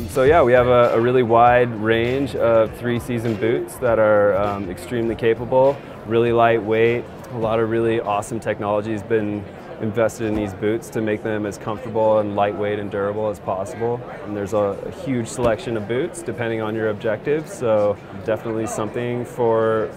So yeah, we have a really wide range of 3-season boots that are extremely capable, really lightweight. A lot of really awesome technology has been invested in these boots to make them as comfortable and lightweight and durable as possible. And there's a huge selection of boots depending on your objectives, so definitely something for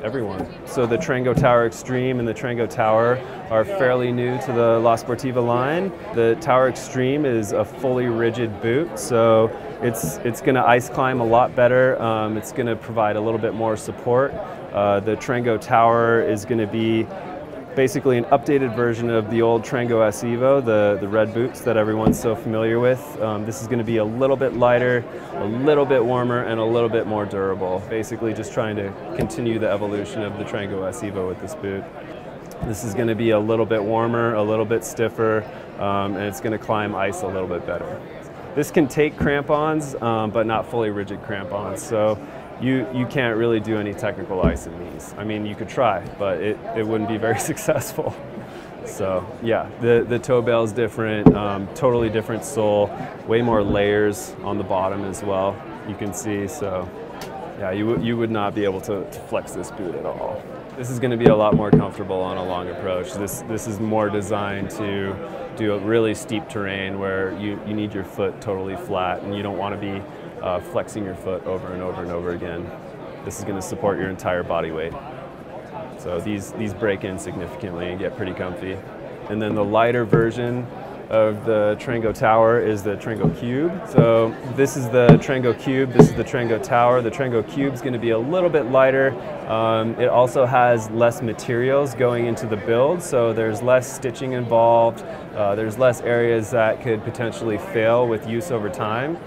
everyone. So the Trango Tower Extreme and the Trango Tower are fairly new to the La Sportiva line. The Tower Extreme is a fully rigid boot, so it's going to ice climb a lot better. It's going to provide a little bit more support. The Trango Tower is going to be basically an updated version of the old Trango S Evo, the red boots that everyone's so familiar with. This is going to be a little bit lighter, a little bit warmer, and a little bit more durable. Basically just trying to continue the evolution of the Trango S Evo with this boot. This is going to be a little bit warmer, a little bit stiffer, and it's going to climb ice a little bit better. This can take crampons, but not fully rigid crampons. So you can't really do any technical ice in these. I mean, you could try, but it wouldn't be very successful. So yeah, the toe bail is different, totally different sole, way more layers on the bottom as well, you can see. So yeah, you would not be able to flex this boot at all. This is going to be a lot more comfortable on a long approach. This is more designed to do a really steep terrain where you need your foot totally flat and you don't want to be flexing your foot over and over and over again. This is going to support your entire body weight. So these break in significantly and get pretty comfy. And then the lighter version of the Trango Tower is the Trango Cube. So this is the Trango Cube, this is the Trango Tower. The Trango Cube is going to be a little bit lighter. It also has less materials going into the build, so there's less stitching involved. There's less areas that could potentially fail with use over time.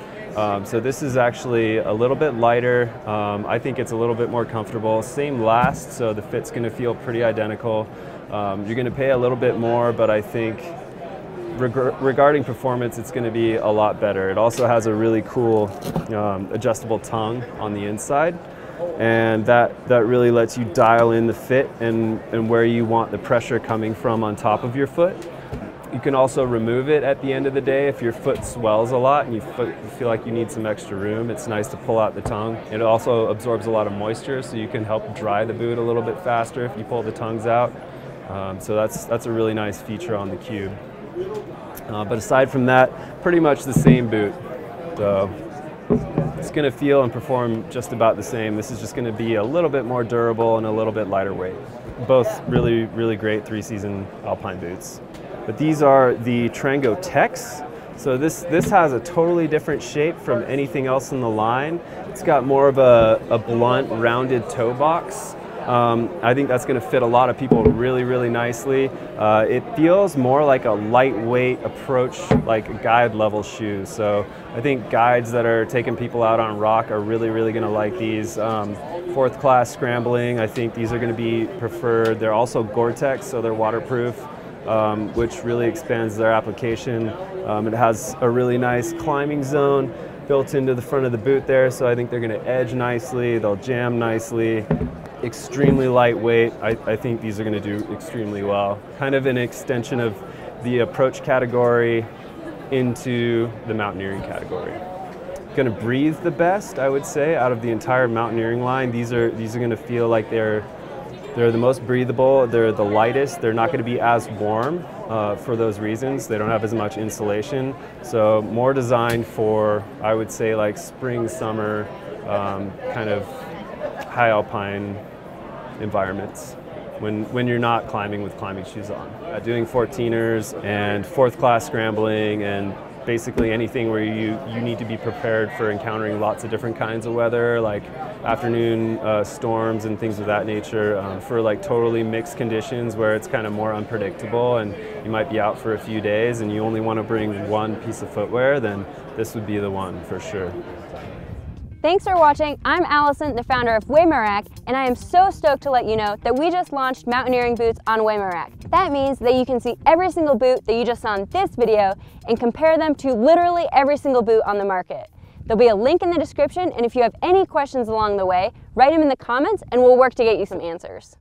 So this is actually a little bit lighter. I think it's a little bit more comfortable. Same last, so the fit's going to feel pretty identical. You're going to pay a little bit more, but I think regarding performance, it's going to be a lot better. It also has a really cool adjustable tongue on the inside, and that really lets you dial in the fit and where you want the pressure coming from on top of your foot. You can also remove it at the end of the day if your foot swells a lot and you feel like you need some extra room. It's nice to pull out the tongue. It also absorbs a lot of moisture, so you can help dry the boot a little bit faster if you pull the tongues out. So that's a really nice feature on the Cube. But aside from that, pretty much the same boot. So it's going to feel and perform just about the same. This is just going to be a little bit more durable and a little bit lighter weight. Both really, really great 3-season alpine boots. But these are the Trango Techs. So this has a totally different shape from anything else in the line. It's got more of a blunt, rounded toe box. I think that's going to fit a lot of people really, really nicely. It feels more like a lightweight approach, like a guide level shoe. So I think guides that are taking people out on rock are really, really going to like these. 4th class scrambling, I think these are going to be preferred. They're also Gore-Tex, so they're waterproof, which really expands their application. It has a really nice climbing zone built into the front of the boot there, so I think they're going to edge nicely, they'll jam nicely. Extremely lightweight. I think these are going to do extremely well. Kind of an extension of the approach category into the mountaineering category. Going to breathe the best, I would say, out of the entire mountaineering line. These are going to feel like they're the most breathable, they're the lightest, they're not going to be as warm for those reasons. They don't have as much insulation, so more designed for, I would say, like spring, summer, kind of high alpine environments when you're not climbing with climbing shoes on. Doing 14ers and 4th class scrambling and basically anything where you need to be prepared for encountering lots of different kinds of weather, like afternoon storms and things of that nature, for like totally mixed conditions where it's kind of more unpredictable and you might be out for a few days and you only want to bring one piece of footwear, then this would be the one for sure. Thanks for watching. I'm Allison, the founder of WeighMyRack, and I am so stoked to let you know that we just launched mountaineering boots on WeighMyRack. That means that you can see every single boot that you just saw in this video and compare them to literally every single boot on the market. There'll be a link in the description, and if you have any questions along the way, write them in the comments and we'll work to get you some answers.